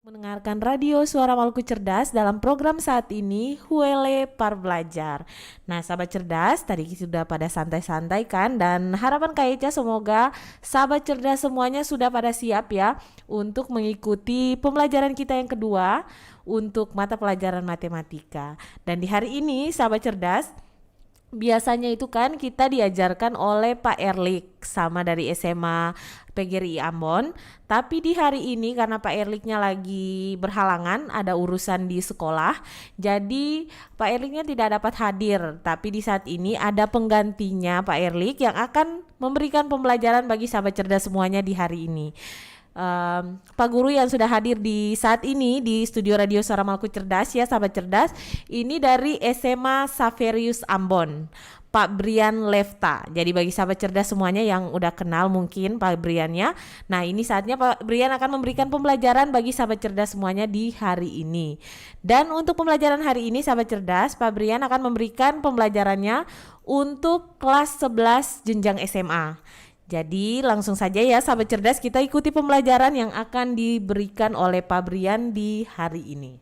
Mendengarkan radio Suara Maluku Cerdas dalam program saat ini Huele Par Belajar. Nah, sahabat cerdas, tadi sudah pada santai-santai kan, dan harapan Kak Eca semoga sahabat cerdas semuanya sudah pada siap ya untuk mengikuti pembelajaran kita yang kedua untuk mata pelajaran matematika. Dan di hari ini sahabat cerdas, biasanya itu kan kita diajarkan oleh Pak Erlik sama dari SMA PGRI Ambon. Tapi di hari ini karena Pak Erliknya lagi berhalangan ada urusan di sekolah, jadi Pak Erliknya tidak dapat hadir. Tapi di saat ini ada penggantinya Pak Erlik yang akan memberikan pembelajaran bagi sahabat cerdas semuanya di hari ini. Pak Guru yang sudah hadir di saat ini di studio radio Suara Maluku Cerdas ya sahabat cerdas, ini dari SMA Saverius Ambon, Pak Brian Lefta. Jadi bagi sahabat cerdas semuanya yang udah kenal mungkin Pak Briannya. Nah, ini saatnya Pak Brian akan memberikan pembelajaran bagi sahabat cerdas semuanya di hari ini. Dan untuk pembelajaran hari ini sahabat cerdas, Pak Brian akan memberikan pembelajarannya untuk kelas 11 jenjang SMA. Jadi langsung saja ya sahabat cerdas, kita ikuti pembelajaran yang akan diberikan oleh Pak Brian di hari ini.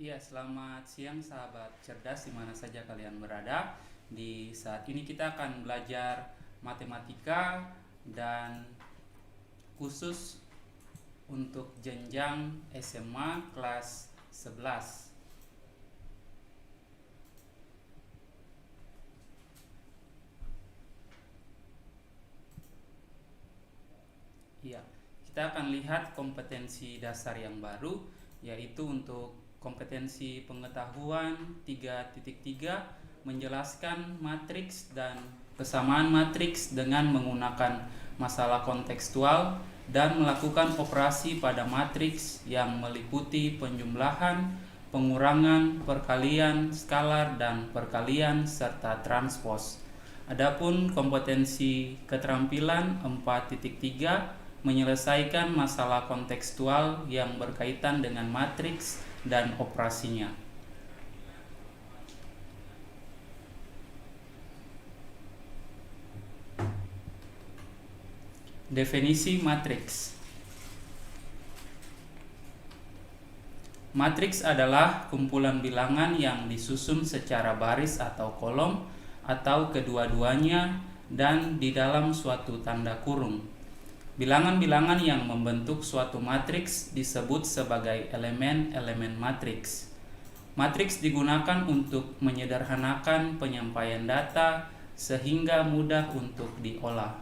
Iya, selamat siang sahabat cerdas di mana saja kalian berada. Di saat ini kita akan belajar matematika dan khusus untuk jenjang SMA kelas 11. Iya, kita akan lihat kompetensi dasar yang baru, yaitu untuk kompetensi pengetahuan 3.3 menjelaskan matriks dan kesamaan matriks dengan menggunakan masalah kontekstual dan melakukan operasi pada matriks yang meliputi penjumlahan, pengurangan, perkalian, skalar, dan perkalian serta transpos. Adapun kompetensi keterampilan 4.3 menyelesaikan masalah kontekstual yang berkaitan dengan matriks dan operasinya. Definisi matriks. Matriks adalah kumpulan bilangan yang disusun secara baris atau kolom atau kedua-duanya dan di dalam suatu tanda kurung. Bilangan-bilangan yang membentuk suatu matriks disebut sebagai elemen-elemen matriks. Matriks digunakan untuk menyederhanakan penyampaian data sehingga mudah untuk diolah.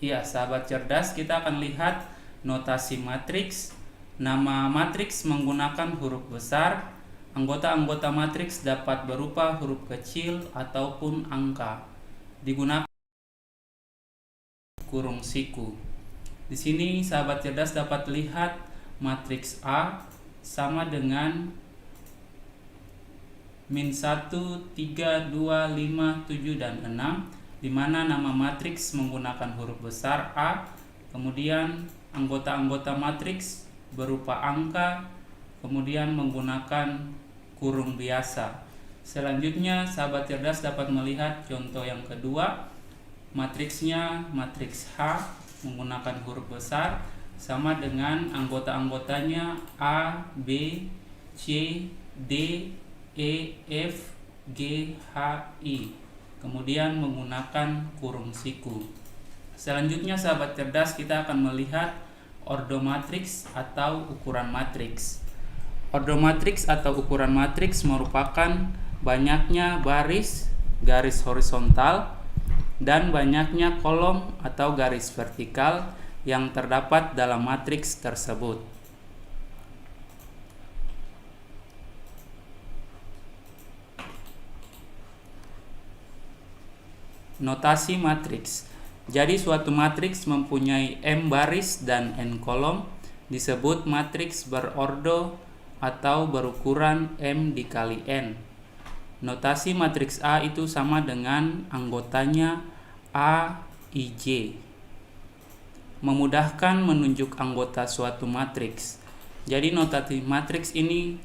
Iya, sahabat cerdas, kita akan lihat notasi matriks. Nama matriks menggunakan huruf besar. Anggota-anggota matriks dapat berupa huruf kecil ataupun angka. Digunakan kurung siku. Di sini sahabat cerdas dapat lihat matriks A sama dengan min 1, 3, 2, 5, 7, dan 6, di mana nama matriks menggunakan huruf besar A, kemudian anggota-anggota matriks berupa angka, kemudian menggunakan kurung biasa. Selanjutnya sahabat cerdas dapat melihat contoh yang kedua. Matriksnya matriks H menggunakan huruf besar sama dengan anggota-anggotanya A, B, C, D, E, F, G, H, I. Kemudian menggunakan kurung siku. Selanjutnya sahabat cerdas, kita akan melihat ordomatriks atau ukuran matriks. Ordomatriks atau ukuran matriks merupakan banyaknya baris, garis horizontal, dan banyaknya kolom atau garis vertikal yang terdapat dalam matriks tersebut. Notasi matriks. Jadi suatu matriks mempunyai M baris dan N kolom disebut matriks berordo atau berukuran M dikali N. Notasi matriks A itu sama dengan anggotanya A, IJ. Memudahkan menunjuk anggota suatu matriks. Jadi notatif matriks ini,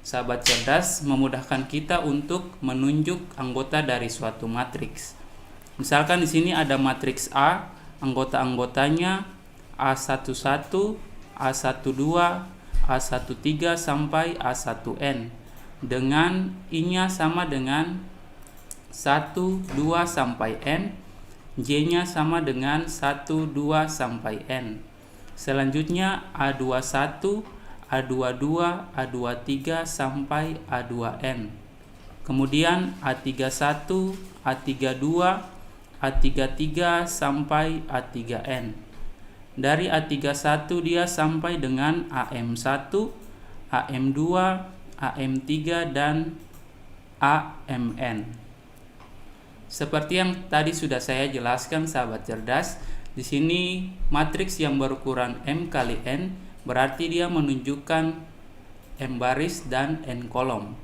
sahabat cerdas, memudahkan kita untuk menunjuk anggota dari suatu matriks. Misalkan di sini ada matriks A, anggota-anggotanya A11, A12, A13 sampai A1N. Dengan I-nya sama dengan 1, 2 sampai N, J-nya sama dengan 1, 2 sampai N. Selanjutnya A21, A22, A23 sampai A2N. Kemudian A31, A32, A33 sampai A3N. Dari A31 dia sampai dengan AM1, AM2, AM3 dan AMN. Seperti yang tadi sudah saya jelaskan, sahabat cerdas, di sini matriks yang berukuran M kali N berarti dia menunjukkan M baris dan N kolom.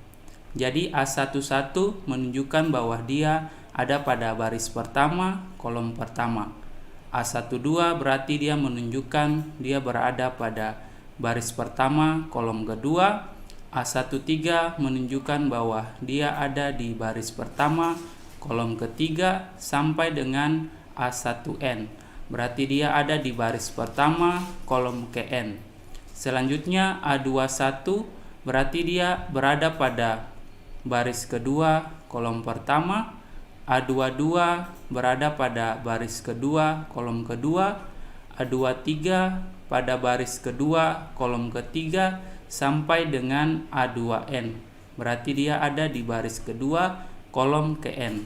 Jadi A11 menunjukkan bahwa dia ada pada baris pertama, kolom pertama. A12 berarti dia menunjukkan dia berada pada baris pertama, kolom kedua. A13 menunjukkan bahwa dia ada di baris pertama, kolom ketiga sampai dengan A1N. Berarti dia ada di baris pertama, kolom KN. Selanjutnya A21 berarti dia berada pada baris kedua, kolom pertama. A22 berada pada baris kedua, kolom kedua. A23 pada baris kedua, kolom ketiga sampai dengan A2N. Berarti dia ada di baris kedua, kolom KN.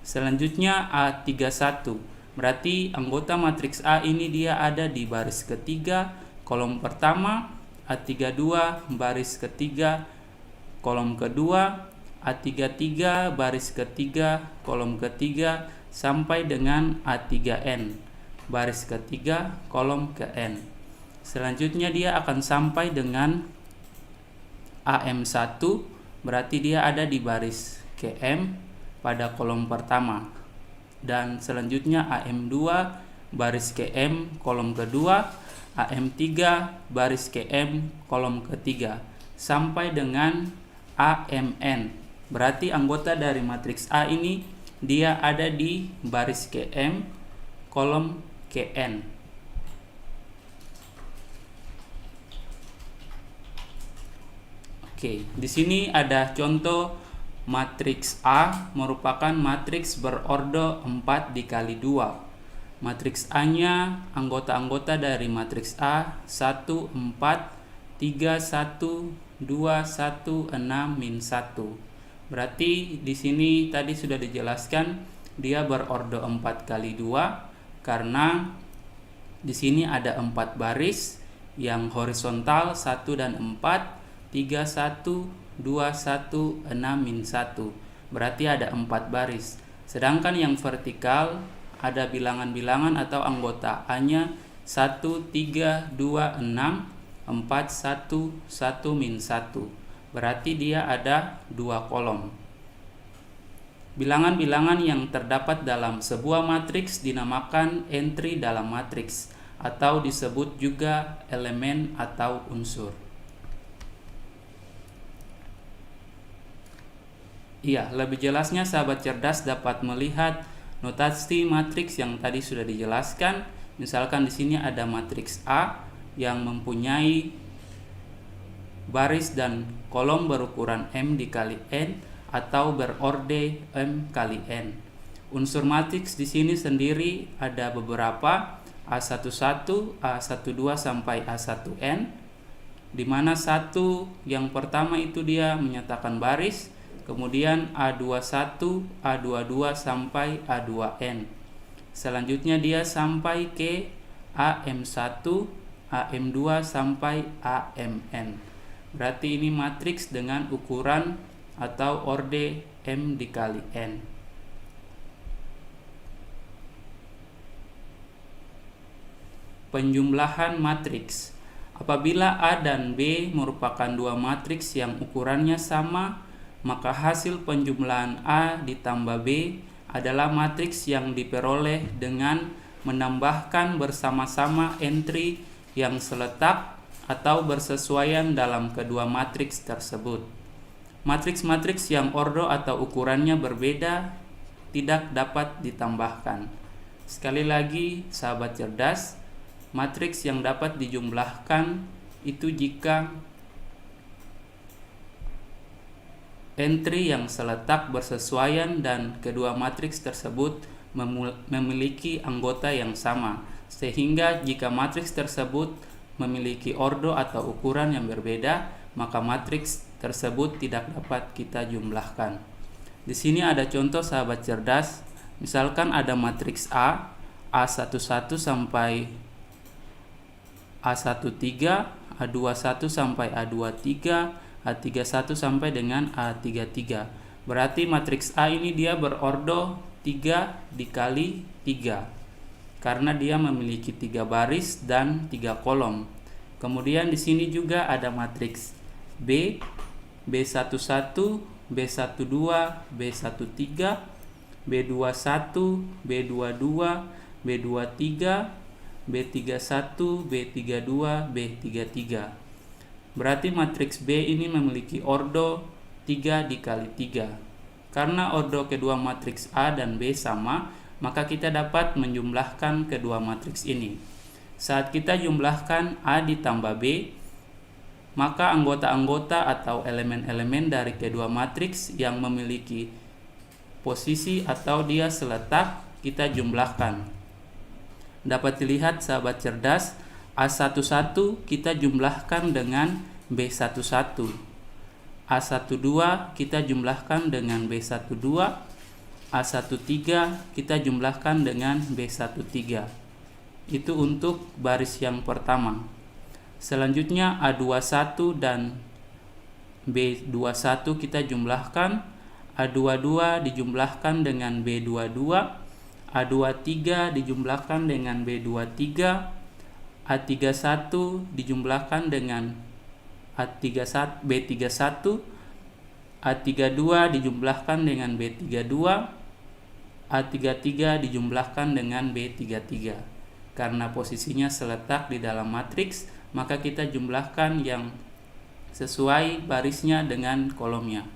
Selanjutnya A31. Berarti anggota matriks A ini dia ada di baris ketiga, kolom pertama. A32 baris ketiga, kolom kedua. A33 baris ketiga, kolom ketiga sampai dengan A3N, baris ketiga, kolom KN. Selanjutnya dia akan sampai dengan AM1, berarti dia ada di baris KM pada kolom pertama. Dan selanjutnya AM2 baris KM kolom kedua, AM3 baris KM kolom ketiga sampai dengan AMN. Berarti anggota dari matriks A ini dia ada di baris KM kolom KN. Oke, di sini ada contoh matriks A merupakan matriks berordo 4 dikali 2. Matriks A-nya anggota-anggota dari matriks A 1, 4, 3, 1, 2, 1, 6, min 1. Berarti di sini tadi sudah dijelaskan dia berordo 4 kali 2 karena di sini ada 4 baris yang horizontal 1 dan 4, 3, 1, 2, 1, 6, min 1. Berarti ada 4 baris. Sedangkan yang vertikal ada bilangan-bilangan atau anggota A-nya 1, 3, 2, 6, 4, 1, 1, min 1. Berarti dia ada 2 kolom. Bilangan-bilangan yang terdapat dalam sebuah matriks dinamakan entry dalam matriks atau disebut juga elemen atau unsur. Iya, lebih jelasnya sahabat cerdas dapat melihat notasi matriks yang tadi sudah dijelaskan. Misalkan di sini ada matriks A yang mempunyai baris dan kolom berukuran M dikali N atau berorde M kali N. Unsur matriks di sini sendiri ada beberapa, A11, A12 sampai A1N, di mana satu yang pertama itu dia menyatakan baris, kemudian A21, A22 sampai A2N. Selanjutnya dia sampai ke AM1, AM2 sampai AMN. Berarti ini matriks dengan ukuran atau orde M dikali N. Penjumlahan matriks. Apabila A dan B merupakan dua matriks yang ukurannya sama, maka hasil penjumlahan A ditambah B adalah matriks yang diperoleh dengan menambahkan bersama-sama entry yang seletak atau bersesuaian dalam kedua matriks tersebut. Matriks-matriks yang ordo atau ukurannya berbeda tidak dapat ditambahkan. Sekali lagi, sahabat cerdas, matriks yang dapat dijumlahkan itu jika entry yang seletak bersesuaian dan kedua matriks tersebut memiliki anggota yang sama, sehingga jika matriks tersebut memiliki ordo atau ukuran yang berbeda, maka matriks tersebut tidak dapat kita jumlahkan. Di sini ada contoh sahabat cerdas. Misalkan ada matriks A, A11 sampai A13, A21 sampai A23, A31 sampai dengan A33. Berarti matriks A ini dia berordo 3 dikali 3 karena dia memiliki 3 baris dan 3 kolom. Kemudian di sini juga ada matriks B, B11, B12, B13, B21, B22, B23, B31, B32, B33. Berarti matriks B ini memiliki ordo 3 dikali 3. Karena ordo kedua matriks A dan B sama, maka kita dapat menjumlahkan kedua matriks ini. Saat kita jumlahkan A ditambah B, maka anggota-anggota atau elemen-elemen dari kedua matriks yang memiliki posisi atau dia seletak kita jumlahkan. Dapat dilihat sahabat cerdas, A11 kita jumlahkan dengan B11, A12 kita jumlahkan dengan B12, A13 kita jumlahkan dengan B13. Itu untuk baris yang pertama. Selanjutnya A21 dan B21 kita jumlahkan, A22 dijumlahkan dengan B22, A23 dijumlahkan dengan B23, A31 dijumlahkan dengan B31, A32 dijumlahkan dengan B32, A33 dijumlahkan dengan B33. Karena posisinya seletak di dalam matriks, maka kita jumlahkan yang sesuai barisnya dengan kolomnya.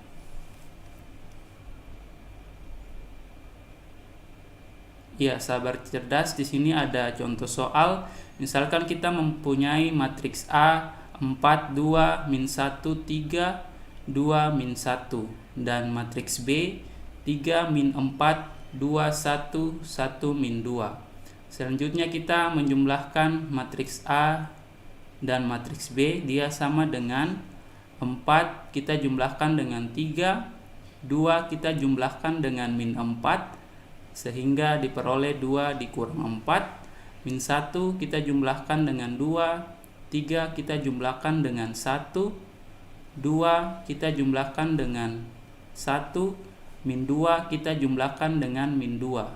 Ya, sahabat cerdas, di sini ada contoh soal. Misalkan kita mempunyai matriks A 4, 2, min 1, 3, 2, min 1. Dan matriks B 3, min 4, 2, 1, 1, min 2. Selanjutnya kita menjumlahkan matriks A dan matriks B. Dia sama dengan 4 kita jumlahkan dengan 3, 2 kita jumlahkan dengan min 4, sehingga diperoleh 2 dikurang 4. Min 1 kita jumlahkan dengan 2, 3 kita jumlahkan dengan 1, 2 kita jumlahkan dengan 1, min 2 kita jumlahkan dengan min 2,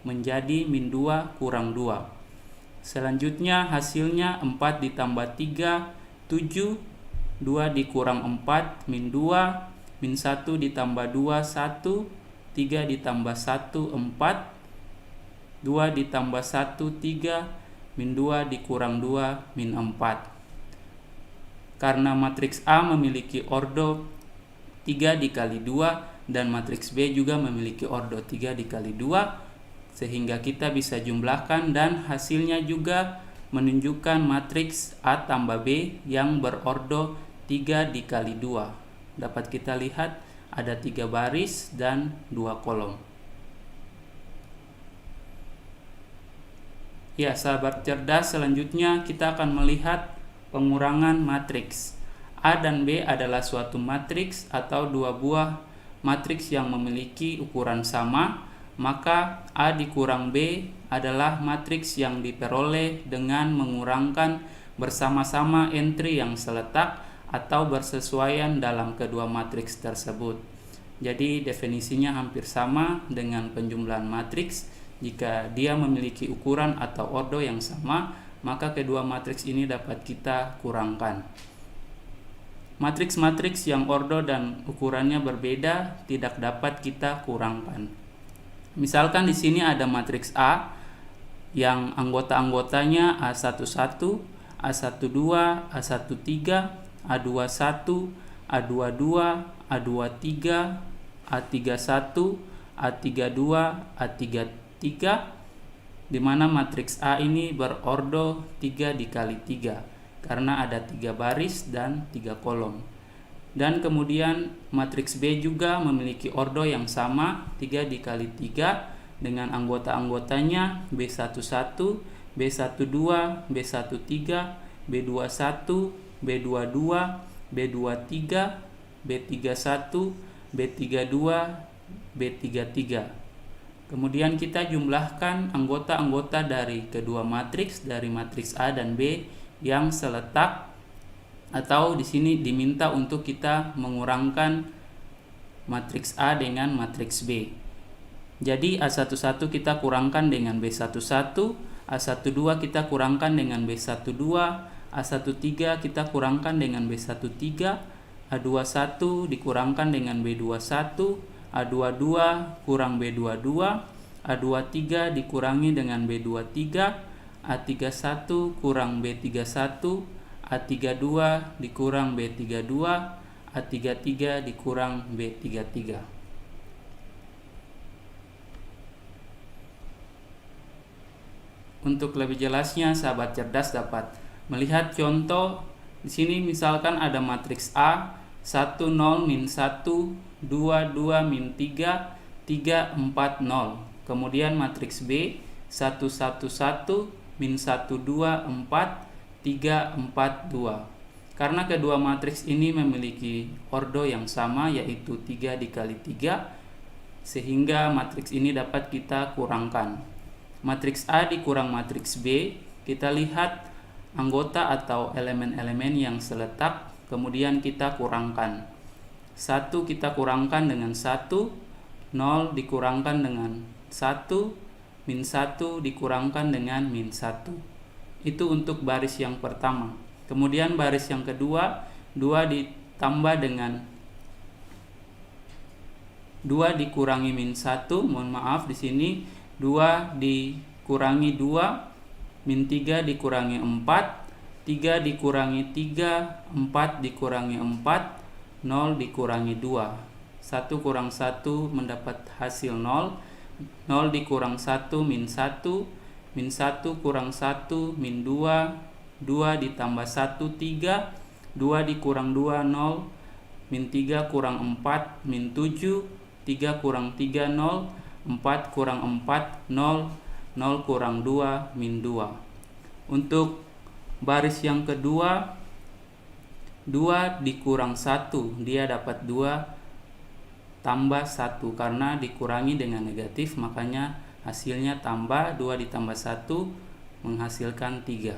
menjadi min 2 kurang 2. Selanjutnya hasilnya 4 ditambah 3, 7, 2 dikurang 4, min 2, min 1 ditambah 2, 1, 3 ditambah 1, 4, 2 ditambah 1, 3, min 2 dikurang 2, min 4. Karena matriks A memiliki ordo 3 dikali 2 dan matriks B juga memiliki ordo 3 dikali 2, sehingga kita bisa jumlahkan dan hasilnya juga menunjukkan matriks A tambah B yang berordo 3 dikali 2. Dapat kita lihat ada 3 baris dan 2 kolom. Ya, sahabat cerdas, selanjutnya kita akan melihat pengurangan matriks. A dan B adalah suatu matriks atau dua buah matriks yang memiliki ukuran sama, maka A dikurang B adalah matriks yang diperoleh dengan mengurangkan bersama-sama entry yang seletak atau bersesuaian dalam kedua matriks tersebut. Jadi definisinya hampir sama dengan penjumlahan matriks. Jika dia memiliki ukuran atau ordo yang sama, maka kedua matriks ini dapat kita kurangkan. Matriks-matriks yang ordo dan ukurannya berbeda tidak dapat kita kurangkan. Misalkan di sini ada matriks A yang anggota-anggotanya A11, A12, A13, A21, A22, A23, A31, A32, A33, di mana matriks A ini berordo 3 dikali 3 karena ada 3 baris dan 3 kolom. Dan kemudian matriks B juga memiliki ordo yang sama 3 dikali 3 dengan anggota-anggotanya B11, B12, B13, B21, B22, B23, B31, B32, B33. Kemudian kita jumlahkan anggota-anggota dari kedua matriks, dari matriks A dan B yang seletak, atau di sini diminta untuk kita mengurangkan matriks A dengan matriks B. Jadi A11 kita kurangkan dengan B11, A12 kita kurangkan dengan B12, A13 kita kurangkan dengan B13, A21 dikurangkan dengan B21, A22 kurang B22, A23 dikurangi dengan B23, A31 kurang B31, A32 dikurang B32, A33 dikurang B33. Untuk lebih jelasnya, sahabat cerdas dapat melihat contoh di sini. Misalkan ada matriks A 1 0 min 1 2 2 min 3 3 4 0. Kemudian matriks B 1 1 1 min 1 2 4 3 4 2. Karena kedua matriks ini memiliki ordo yang sama, yaitu 3 dikali 3, sehingga matriks ini dapat kita kurangkan. Matriks A dikurang matriks B, kita lihat anggota atau elemen-elemen yang seletak, kemudian kita kurangkan. 1 kita kurangkan dengan 1, 0 dikurangkan dengan 1, min 1 dikurangkan dengan min 1. Itu untuk baris yang pertama. Kemudian baris yang kedua, 2 ditambah dengan 2 dikurangi min 1, mohon maaf di sini 2 dikurangi 2, min 3 dikurangi 4, 3 dikurangi 3, 4 dikurangi 4, 0 dikurangi 2. 1 kurang 1 mendapat hasil 0, 0 dikurang 1 min 1, min 1 kurang 1 min 2, 2 ditambah 1 3, 2 dikurang 2 0, min 3 kurang 4 min 7, 3 kurang 3 0, 4 kurang 4 0, 0 kurang 2 min 2. Untuk baris yang kedua, 2 dikurang 1, dia dapat 2 tambah 1, karena dikurangi dengan negatif, makanya hasilnya tambah. 2 ditambah 1 menghasilkan 3.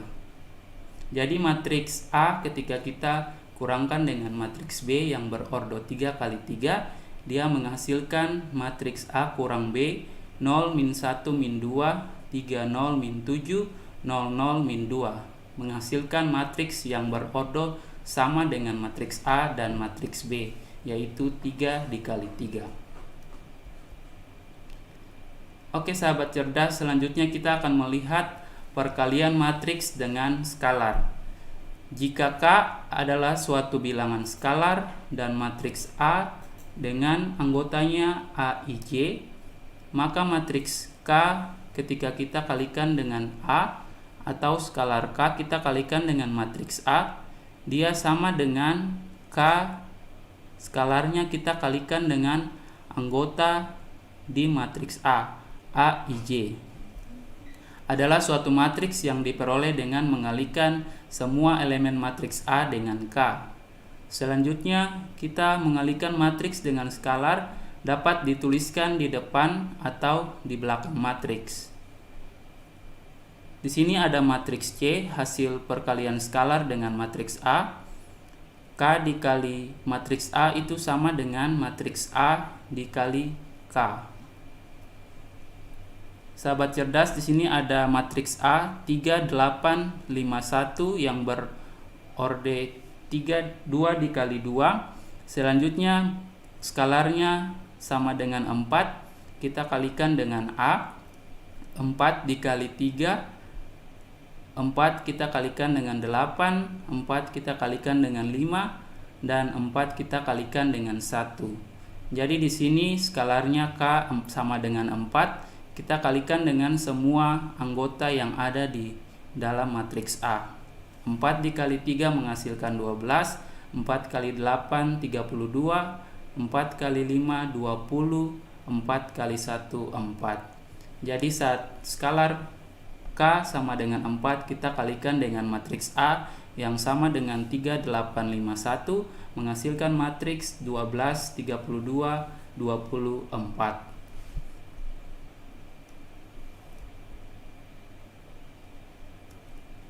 Jadi matriks A ketika kita kurangkan dengan matriks B yang berordo 3 kali 3, dia menghasilkan matriks A kurang B 0 min 1 min 2, 3 0 min 7, 0 0 min 2, menghasilkan matriks yang berordo sama dengan matriks A dan matriks B, yaitu 3 dikali 3. Oke sahabat cerdas, selanjutnya kita akan melihat perkalian matriks dengan skalar. Jika K adalah suatu bilangan skalar dan matriks A dengan anggotanya A, I, J, maka matriks K ketika kita kalikan dengan A atau skalar K kita kalikan dengan matriks A, dia sama dengan K skalarnya kita kalikan dengan anggota di matriks A, I, J. Adalah suatu matriks yang diperoleh dengan mengalikan semua elemen matriks A dengan K. Selanjutnya, kita mengalikan matriks dengan skalar dapat dituliskan di depan atau di belakang matriks. Di sini ada matriks C, hasil perkalian skalar dengan matriks A. K dikali matriks A itu sama dengan matriks A dikali K. Sahabat cerdas, di sini ada matriks A 3 8 5 1 yang berorde 2 dikali 2. Selanjutnya skalarnya sama dengan 4. kita kalikan dengan A. 4 dikali 3, 4 kita kalikan dengan 8, 4 kita kalikan dengan 5, dan 4 kita kalikan dengan 1. Jadi di sini skalarnya K sama dengan 4. Kita kalikan dengan semua anggota yang ada di dalam matriks A. 4 dikali 3 menghasilkan 12, 4 kali 8 32, 4 kali 5 20, 4 kali 1 4. Jadi saat skalar K sama dengan 4 kita kalikan dengan matriks A yang sama dengan 3851 menghasilkan matriks 12 32 24.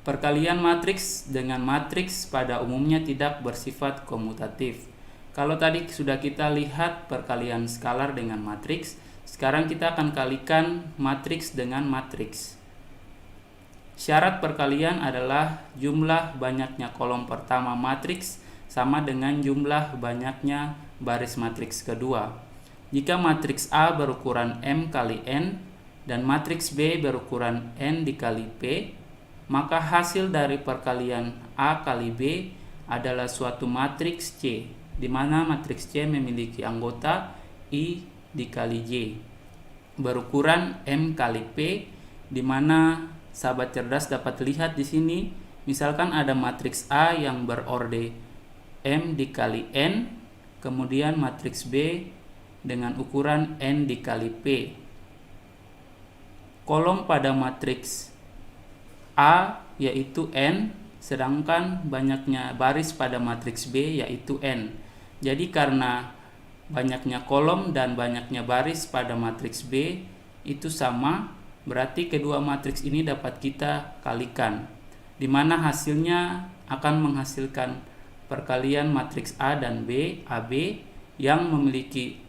Perkalian matriks dengan matriks pada umumnya tidak bersifat komutatif. Kalau tadi sudah kita lihat perkalian skalar dengan matriks, sekarang kita akan kalikan matriks dengan matriks. Syarat perkalian adalah jumlah banyaknya kolom pertama matriks sama dengan jumlah banyaknya baris matriks kedua. Jika matriks A berukuran M kali N dan matriks B berukuran N dikali P, maka hasil dari perkalian A kali B adalah suatu matriks C, di mana matriks C memiliki anggota I dikali J berukuran M kali P, di mana sahabat cerdas dapat lihat di sini, misalkan ada matriks A yang berorde M dikali N, kemudian matriks B dengan ukuran N dikali P. Kolom pada matriks A yaitu N, sedangkan banyaknya baris pada matriks B yaitu N. Jadi karena banyaknya kolom dan banyaknya baris pada matriks B itu sama, berarti kedua matriks ini dapat kita kalikan, di mana hasilnya akan menghasilkan perkalian matriks A dan B, AB, yang memiliki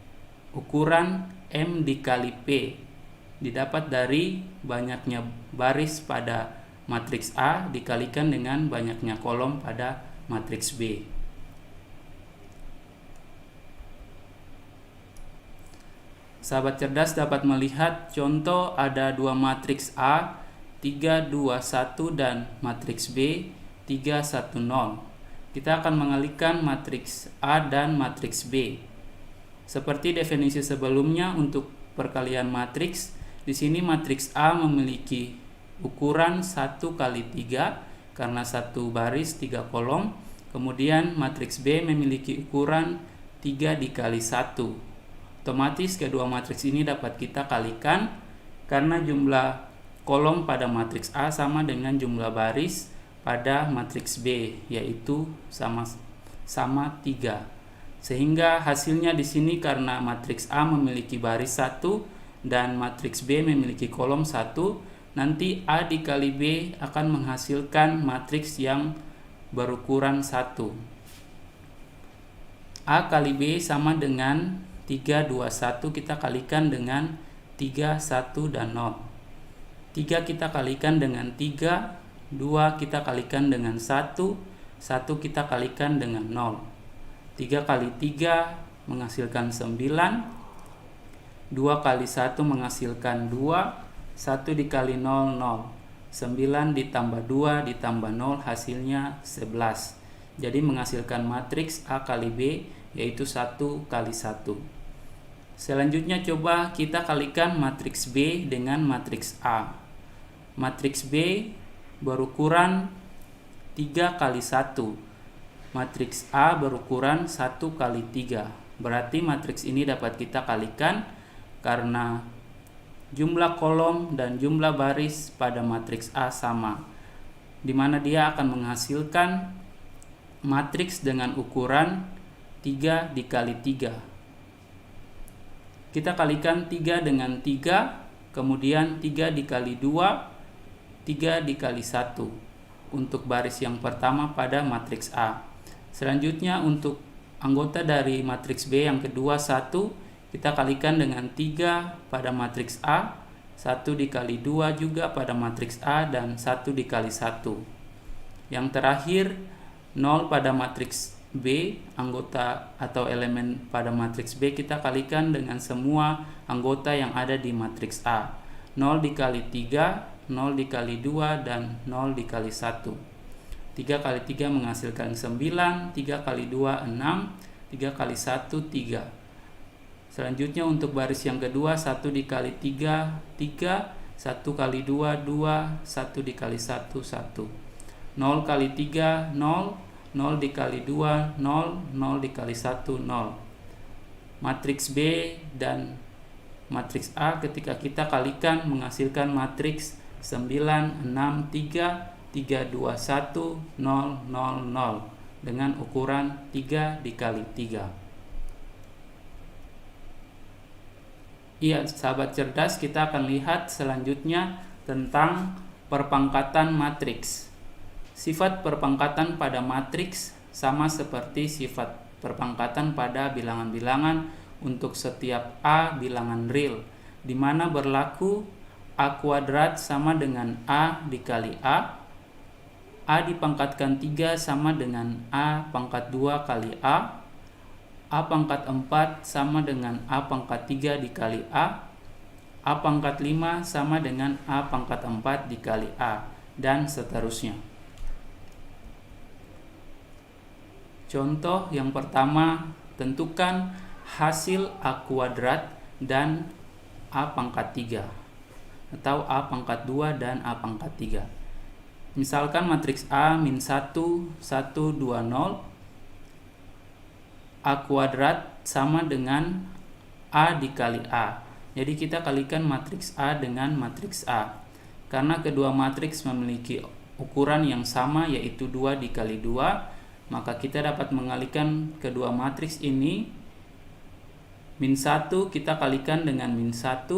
ukuran M dikali P, didapat dari banyaknya baris pada matriks A dikalikan dengan banyaknya kolom pada matriks B. Sahabat cerdas dapat melihat contoh ada dua matriks A 3, 2, 1 dan matriks B 3, 1, 0. Kita akan mengalihkan matriks A dan matriks B. Seperti definisi sebelumnya untuk perkalian matriks, di sini matriks A memiliki ukuran 1 kali 3 karena satu baris 3 kolom. Kemudian matriks B memiliki ukuran 3 dikali 1. Otomatis kedua matriks ini dapat kita kalikan karena jumlah kolom pada matriks A sama dengan jumlah baris pada matriks B, yaitu sama 3. Sehingga hasilnya di sini karena matriks A memiliki baris 1 dan matriks B memiliki kolom 1, nanti A dikali B akan menghasilkan matriks yang berukuran 1. A kali B sama dengan 3, 2, 1 kita kalikan dengan 3, 1, dan 0. 3 kita kalikan dengan 3, 2 kita kalikan dengan 1, 1 kita kalikan dengan 0. 3 kali 3 menghasilkan 9, 2 kali 1 menghasilkan 2, 1 dikali 0, 0. 9 ditambah 2 ditambah 0 hasilnya 11. Jadi menghasilkan matriks A kali B yaitu 1 kali 1. Selanjutnya coba kita kalikan matriks B dengan matriks A. Matriks B berukuran 3 kali 1. Matriks A berukuran 1 kali 3. Berarti matriks ini dapat kita kalikan karena jumlah kolom dan jumlah baris pada matriks A sama, di mana dia akan menghasilkan matriks dengan ukuran 3 dikali 3. Kita kalikan 3 dengan 3, kemudian 3 dikali 2, 3 dikali 1 untuk baris yang pertama pada matriks A. Selanjutnya untuk anggota dari matriks B yang kedua 1, kita kalikan dengan 3 pada matriks A, 1 dikali 2 juga pada matriks A, dan 1 dikali 1. Yang terakhir 0 pada matriks B, anggota atau elemen pada matriks B kita kalikan dengan semua anggota yang ada di matriks A. 0 dikali 3, 0 dikali 2, dan 0 dikali 1. 3 kali 3 menghasilkan 9, 3 kali 2 6, 3 kali 1 3. Selanjutnya untuk baris yang kedua, 1 dikali 3 3, 1 kali 2 2, 1 dikali 1 1. 0 kali 3 0, 0 dikali 2 0, 0 dikali 1 0. Matriks B dan matriks A ketika kita kalikan menghasilkan matriks 9 6 3 3 2 1 0 0 0 dengan ukuran 3 dikali 3. Iya, sahabat cerdas, kita akan lihat selanjutnya tentang perpangkatan matriks. Sifat perpangkatan pada matriks sama seperti sifat perpangkatan pada bilangan-bilangan untuk setiap A bilangan real, di mana berlaku A kuadrat sama dengan A dikali A dipangkatkan 3 sama dengan A pangkat 2 kali A pangkat 4 sama dengan A pangkat 3 dikali A pangkat 5 sama dengan A pangkat 4 dikali A, dan seterusnya. Contoh yang pertama, tentukan hasil A kuadrat dan A pangkat 3 atau A pangkat 2 dan A pangkat 3. Misalkan matriks A min 1 1 2 0, A kuadrat sama dengan A dikali A. Jadi kita kalikan matriks A dengan matriks A. Karena kedua matriks memiliki ukuran yang sama, yaitu 2 dikali 2, maka kita dapat mengalikan kedua matriks ini. Min 1 kita kalikan dengan min 1,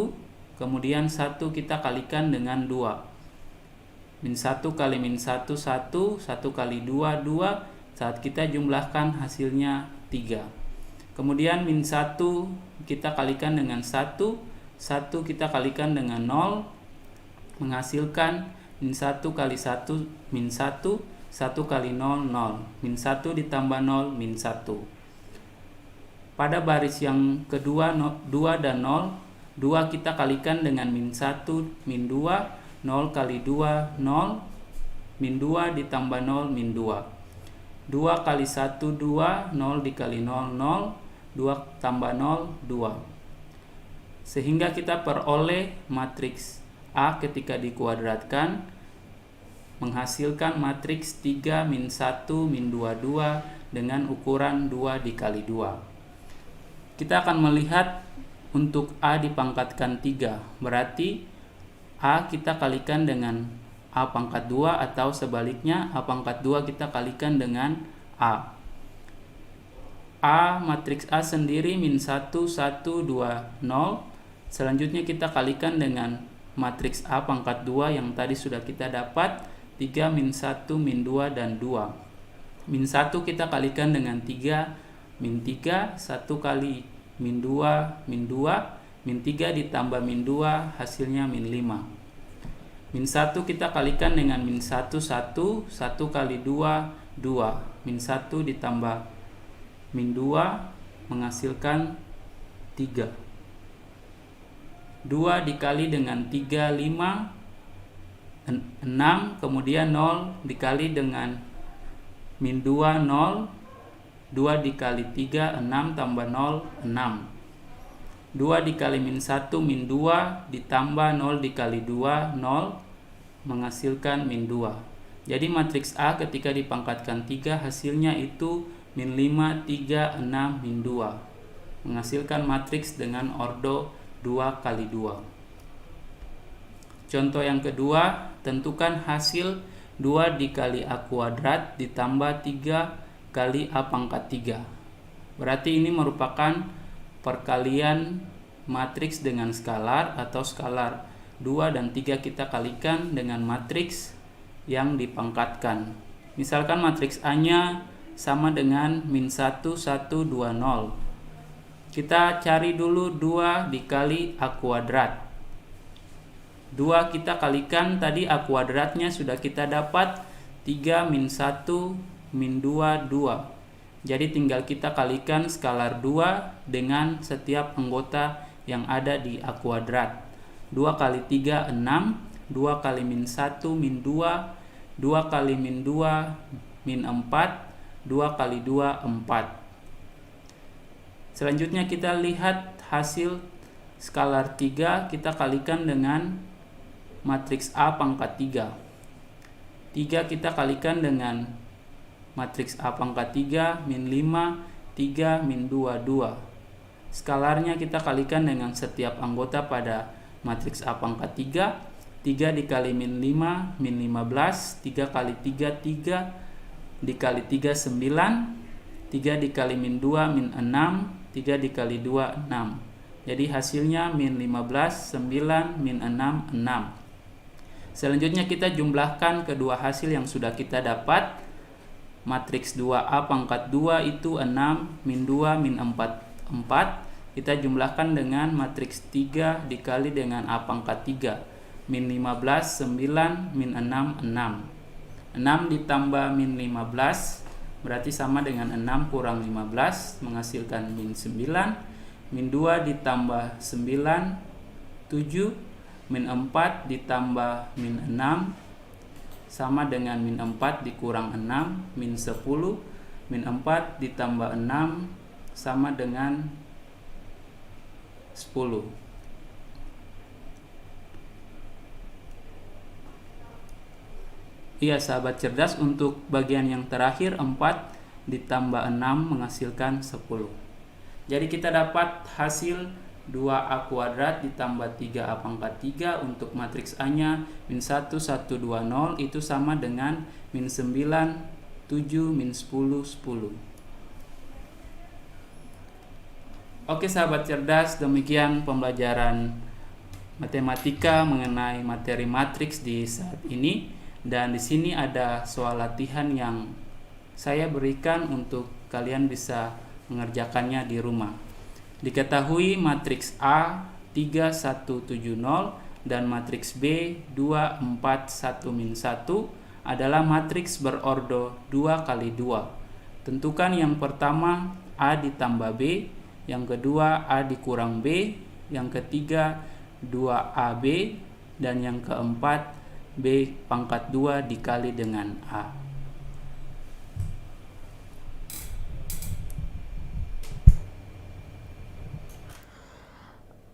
kemudian 1 kita kalikan dengan 2. Min 1 kali min 1 1, 1 kali 2 2, saat kita jumlahkan hasilnya 3. Kemudian min 1 kita kalikan dengan 1, 1 kita kalikan dengan 0, menghasilkan min 1 kali 1 min 1, 1 kali 0 0, min 1 ditambah 0 min 1. Pada baris yang kedua 2 dan 0, 2 kita kalikan dengan min 1 min 2, 0 kali 2 0, min 2 ditambah 0 min 2. 2 kali 1 2, 0 dikali 0 0, 2 tambah 0 2. Sehingga kita peroleh matriks A ketika dikuadratkan menghasilkan matriks 3 min 1 min 2 2 dengan ukuran 2 dikali 2. Kita akan melihat untuk A dipangkatkan 3, berarti A kita kalikan dengan A pangkat 2 atau sebaliknya A pangkat 2 kita kalikan dengan A. Matriks A sendiri min 1 1 2 0. Selanjutnya kita kalikan dengan matriks A pangkat 2 yang tadi sudah kita dapat, 3 min 1 min 2 dan 2. Min 1 kita kalikan dengan 3 min 3, 1 kali min 2 min 2, min 3 ditambah min 2 hasilnya min 5. Min 1 kita kalikan dengan min 1 1, 1 kali 2 2, min 1 ditambah min 2 menghasilkan 3. 2 dikali dengan 3 5 6, kemudian 0 dikali dengan min 2 0, 2 dikali 3 6 tambah 0 6. 2 dikali min 1 min 2 ditambah 0 dikali 2 0 menghasilkan min 2. Jadi matriks A ketika dipangkatkan 3 hasilnya itu min 5 3 6 min 2, menghasilkan matriks dengan ordo 2 kali 2. Contoh yang kedua, tentukan hasil 2 dikali A kuadrat ditambah 3 kali A pangkat 3. Berarti ini merupakan perkalian matriks dengan skalar atau skalar 2 dan 3 kita kalikan dengan matriks yang dipangkatkan. Misalkan matriks A-nya sama dengan min 1 1 2 0. Kita cari dulu 2 dikali A kuadrat. 2 kita kalikan, tadi A kuadratnya sudah kita dapat 3 min 1 min 2 2. Jadi tinggal kita kalikan skalar 2 dengan setiap anggota yang ada di A kuadrat. 2 kali 3 6, 2 kali min 1 min 2, 2 kali min 2 min 4, 2 kali 2 4. Selanjutnya kita lihat hasil skalar 3, kita kalikan dengan matriks A pangkat 3. 3 kita kalikan dengan matriks A pangkat 3 min 5, 3 min 2, 2. Skalarnya kita kalikan dengan setiap anggota pada matriks A pangkat 3. 3 dikali min 5, min 15. 3 kali 3, 3 dikali 3, 9. 3 dikali min 2, min 6. 3 dikali 2, 6. Jadi hasilnya min 15, 9, min 6, 6. Selanjutnya kita jumlahkan kedua hasil yang sudah kita dapat. Matriks 2A pangkat 2 itu 6, min 2, min 4, 4. Kita jumlahkan dengan matriks 3 dikali dengan A pangkat 3. Min 15, 9, min 6, 6. 6 ditambah min 15 berarti sama dengan 6 kurang 15 menghasilkan min 9. Min 2 ditambah 9, 7. Min 4 ditambah min 6 sama dengan min 4 dikurang 6, min 10. Min 4 ditambah 6 sama dengan 10. Iya sahabat cerdas, untuk bagian yang terakhir 4 ditambah 6 menghasilkan 10. Jadi kita dapat hasil 2A kuadrat ditambah 3A pangkat 3. Untuk matriks A nya min 1, 1, 2, 0 itu sama dengan min 9, 7, min 10, 10. Oke sahabat cerdas, demikian pembelajaran matematika mengenai materi matriks di saat ini. Dan di sini ada soal latihan yang saya berikan untuk kalian bisa mengerjakannya di rumah. Diketahui matriks A 3170 dan matriks B 241-1 adalah matriks berordo 2 kali 2. Tentukan yang pertama A ditambah B, yang kedua A dikurang B, yang ketiga 2AB, dan yang keempat B pangkat 2 dikali dengan A.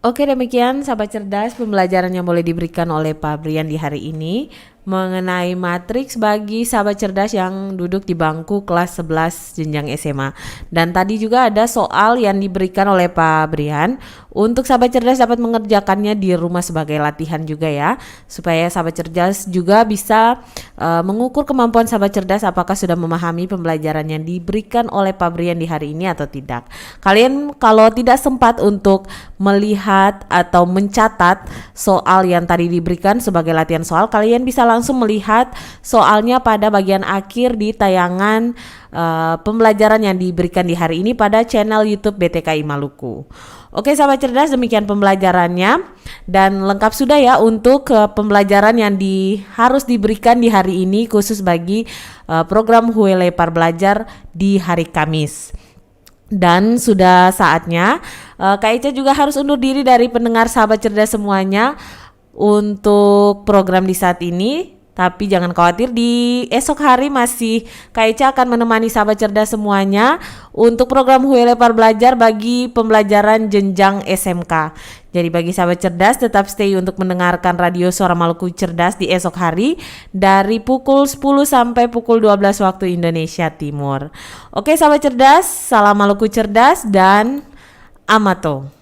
Oke, demikian sahabat cerdas pembelajaran yang boleh diberikan oleh Pak Brian di hari ini mengenai matriks bagi sahabat cerdas yang duduk di bangku kelas 11 jenjang SMA. Dan tadi juga ada soal yang diberikan oleh Pak Brian untuk sahabat cerdas dapat mengerjakannya di rumah sebagai latihan juga ya, supaya sahabat cerdas juga bisa mengukur kemampuan sahabat cerdas apakah sudah memahami pembelajaran yang diberikan oleh Pak Brian di hari ini atau tidak. Kalian kalau tidak sempat untuk melihat atau mencatat soal yang tadi diberikan sebagai latihan soal, kalian bisa langsung melihat soalnya pada bagian akhir di tayangan pembelajaran yang diberikan di hari ini pada channel YouTube BTKI Maluku. Oke sahabat cerdas, demikian pembelajarannya dan lengkap sudah ya untuk pembelajaran yang harus diberikan di hari ini khusus bagi program Huele Par Belajar di hari Kamis. Dan sudah saatnya Kak Eca juga harus undur diri dari pendengar sahabat cerdas semuanya untuk program di saat ini. Tapi jangan khawatir, di esok hari masih Kak Eca akan menemani sahabat cerdas semuanya untuk program Huele Par Belajar bagi pembelajaran jenjang SMK. Jadi bagi sahabat cerdas tetap stay untuk mendengarkan Radio Suara Maluku Cerdas di esok hari dari pukul 10 sampai pukul 12 waktu Indonesia Timur. Oke sahabat cerdas, salam Maluku Cerdas dan Amato.